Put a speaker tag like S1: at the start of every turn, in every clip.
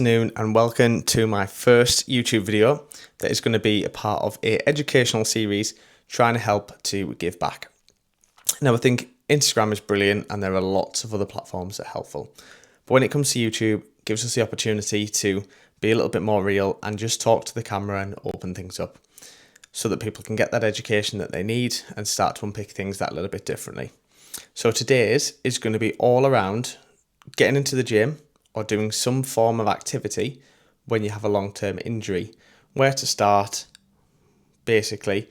S1: afternoon and welcome to my first YouTube video that is going to be a part of an educational series trying to help to give back. Now I think Instagram is brilliant and there are lots of other platforms that are helpful. But when it comes to YouTube, it gives us the opportunity to be a little bit more real and just talk to the camera and open things up so that people can get that education that they need and start to unpick things that little bit differently. So today's is going to be all around getting into the gym or doing some form of activity when you have a long-term injury, where to start basically,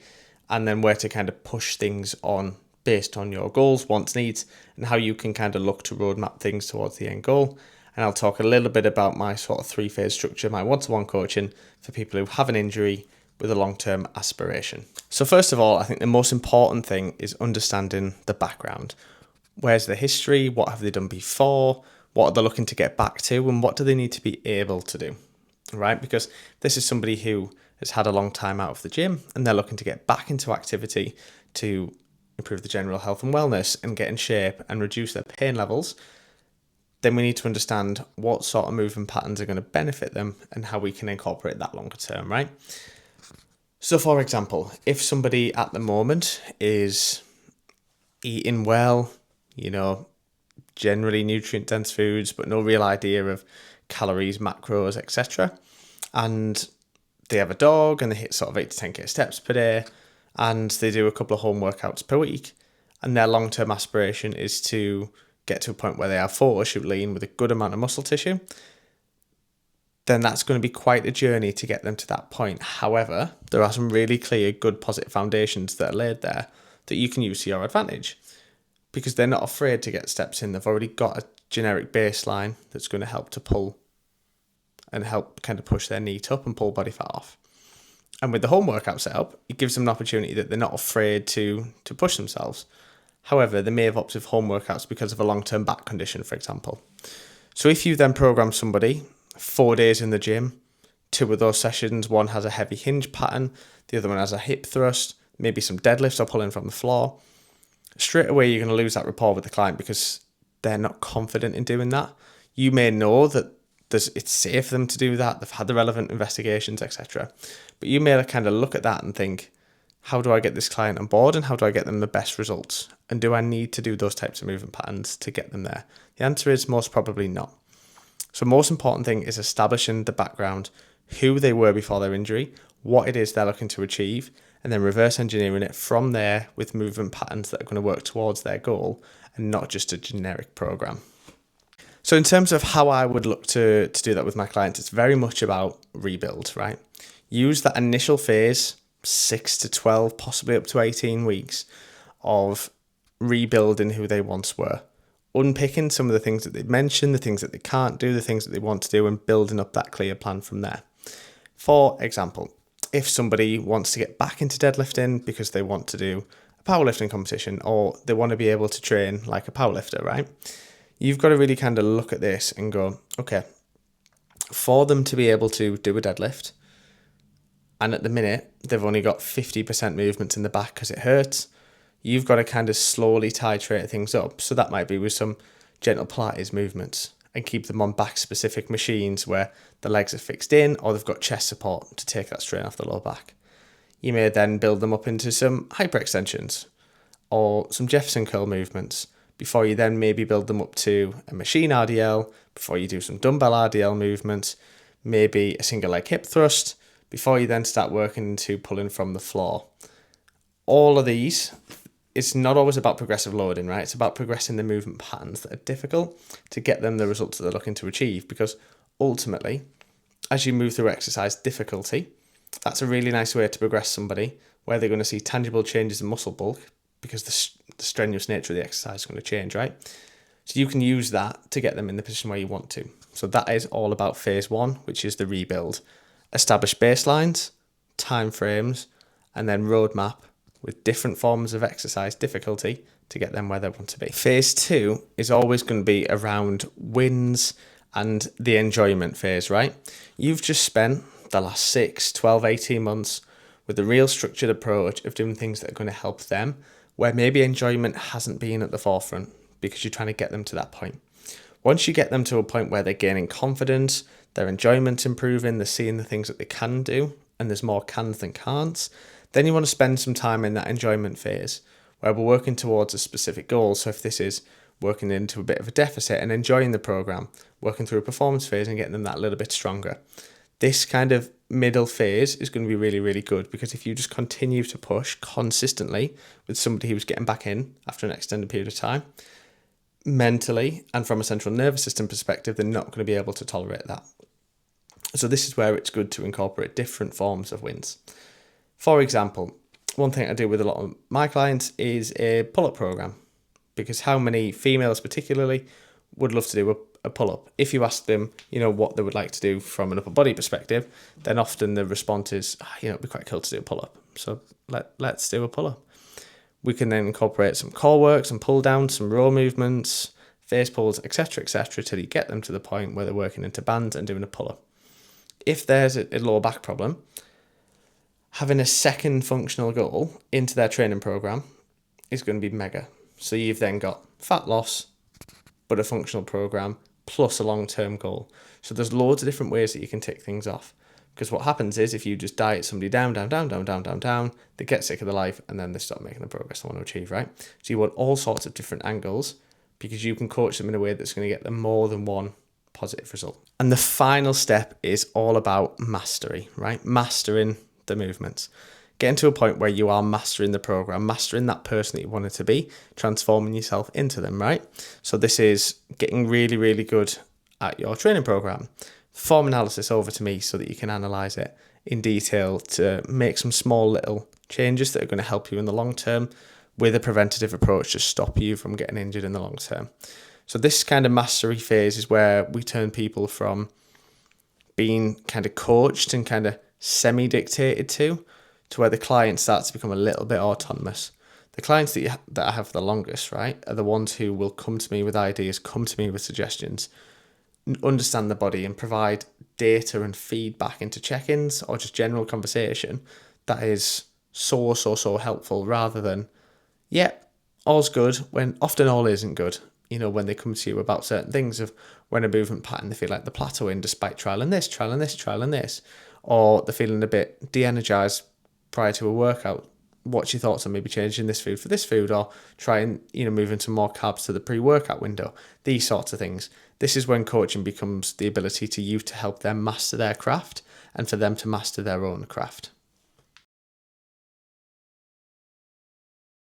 S1: and then where to kind of push things on based on your goals, wants, needs, and how you can kind of look to roadmap things towards the end goal. And I'll talk a little bit about my sort of three-phase structure, my one-to-one coaching for people who have an injury with a long-term aspiration. So first of all, I think the most important thing is understanding the background. Where's the history? What have they done before? What are they looking to get back to? And what do they need to be able to do? Right? Because this is somebody who has had a long time out of the gym and they're looking to get back into activity to improve the general health and wellness and get in shape and reduce their pain levels. Then we need to understand what sort of movement patterns are going to benefit them and how we can incorporate that longer term, right? So for example, if somebody at the moment is eating well, generally nutrient-dense foods, but no real idea of calories, macros, etc. And they have a dog and they hit sort of 8 to 10k steps per day and they do a couple of home workouts per week. And their long-term aspiration is to get to a point where they are photo shoot lean with a good amount of muscle tissue. Then that's going to be quite a journey to get them to that point. However, there are some really clear, good, positive foundations that are laid there that you can use to your advantage, because they're not afraid to get steps in. They've already got a generic baseline that's going to help to pull and help kind of push their NEAT up and pull body fat off. And with the home workout setup, it gives them an opportunity that they're not afraid to push themselves. However, they may have opted for home workouts because of a long-term back condition, for example. So if you then program somebody 4 days in the gym, 2 of those sessions, one has a heavy hinge pattern, the other one has a hip thrust, maybe some deadlifts or pulling from the floor, straight away you're going to lose that rapport with the client because they're not confident in doing that. You may know that it's safe for them to do that, they've had the relevant investigations, etc. But you may kind of look at that and think, how do I get this client on board and how do I get them the best results? And do I need to do those types of movement patterns to get them there? The answer is most probably not. So most important thing is establishing the background, who they were before their injury, what it is they're looking to achieve, and then reverse engineering it from there with movement patterns that are going to work towards their goal and not just a generic program. So in terms of how I would look to do that with my clients, it's very much about rebuild, right? Use that initial phase, 6 to 12, possibly up to 18 weeks of rebuilding who they once were. Unpicking some of the things that they've mentioned, the things that they can't do, the things that they want to do, and building up that clear plan from there. For example, if somebody wants to get back into deadlifting because they want to do a powerlifting competition or they want to be able to train like a powerlifter, right? You've got to really kind of look at this and go, okay, for them to be able to do a deadlift, and at the minute, they've only got 50% movement in the back because it hurts, you've got to kind of slowly titrate things up. So that might be with some gentle Pilates movements and keep them on back specific machines where the legs are fixed in or they've got chest support to take that strain off the lower back. You may then build them up into some hyperextensions or some Jefferson curl movements before you then maybe build them up to a machine RDL, before you do some dumbbell RDL movements, maybe a single leg hip thrust, before you then start working into pulling from the floor. All of these, it's not always about progressive loading, right? It's about progressing the movement patterns that are difficult to get them the results that they're looking to achieve, because ultimately, as you move through exercise difficulty, that's a really nice way to progress somebody where they're going to see tangible changes in muscle bulk because the strenuous nature of the exercise is going to change, right? So you can use that to get them in the position where you want to. So that is all about phase 1, which is the rebuild. Establish baselines, timeframes, and then roadmap with different forms of exercise difficulty to get them where they want to be. Phase 2 is always going to be around wins and the enjoyment phase, right? You've just spent the last 6, 12, 18 months with a real structured approach of doing things that are going to help them, where maybe enjoyment hasn't been at the forefront because you're trying to get them to that point. Once you get them to a point where they're gaining confidence, their enjoyment improving, they're seeing the things that they can do, and there's more cans than can'ts. Then you want to spend some time in that enjoyment phase where we're working towards a specific goal. So if this is working into a bit of a deficit and enjoying the program, working through a performance phase and getting them that little bit stronger. This kind of middle phase is going to be really, really good, because if you just continue to push consistently with somebody who's getting back in after an extended period of time, mentally and from a central nervous system perspective, they're not going to be able to tolerate that. So this is where it's good to incorporate different forms of wins. For example, one thing I do with a lot of my clients is a pull-up program, because how many females particularly would love to do a pull-up? If you ask them, what they would like to do from an upper body perspective, then often the response is, it'd be quite cool to do a pull-up. So let's do a pull-up. We can then incorporate some core work, some pull downs, some row movements, face pulls, etc., till you get them to the point where they're working into bands and doing a pull-up. If there's a lower back problem, having a second functional goal into their training program is going to be mega. So you've then got fat loss, but a functional program plus a long-term goal. So there's loads of different ways that you can tick things off. Because what happens is, if you just diet somebody down, they get sick of their life and then they stop making the progress they want to achieve, right? So you want all sorts of different angles, because you can coach them in a way that's going to get them more than one positive result. And the final step is all about mastery, right? Mastering the movements. Getting to a point where you are mastering the program, mastering that person that you wanted to be, transforming yourself into them, right? So this is getting really, really good at your training program. Form analysis over to me so that you can analyze it in detail to make some small little changes that are going to help you in the long term, with a preventative approach to stop you from getting injured in the long term. So this kind of mastery phase is where we turn people from being kind of coached and kind of semi-dictated to where the client starts to become a little bit autonomous. The clients that I have the longest, right, are the ones who will come to me with ideas, come to me with suggestions, understand the body and provide data and feedback into check-ins or just general conversation that is so helpful, rather than, all's good, when often all isn't good. When they come to you about certain things, of when a movement pattern they feel like they're plateauing despite trial and this, or they're feeling a bit de-energized prior to a workout. What's your thoughts on maybe changing this food for this food, or try and move into more carbs to the pre-workout window? These sorts of things. This is when coaching becomes the ability to you to help them master their craft and for them to master their own craft.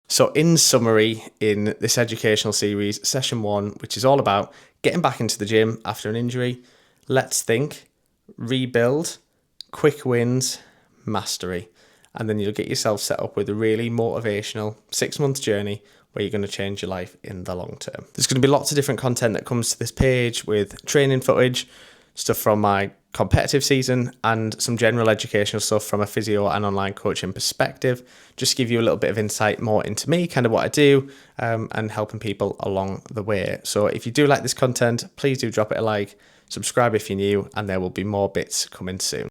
S1: So in summary, in this educational series, session 1, which is all about getting back into the gym after an injury, let's think, rebuild, quick wins, mastery. And then you'll get yourself set up with a really motivational 6-month journey where you're going to change your life in the long term. There's going to be lots of different content that comes to this page, with training footage, stuff from my competitive season, and some general educational stuff from a physio and online coaching perspective, just to give you a little bit of insight more into me, kind of what I do, and helping people along the way. So if you do like this content, please do drop it a like, subscribe if you're new, and there will be more bits coming soon.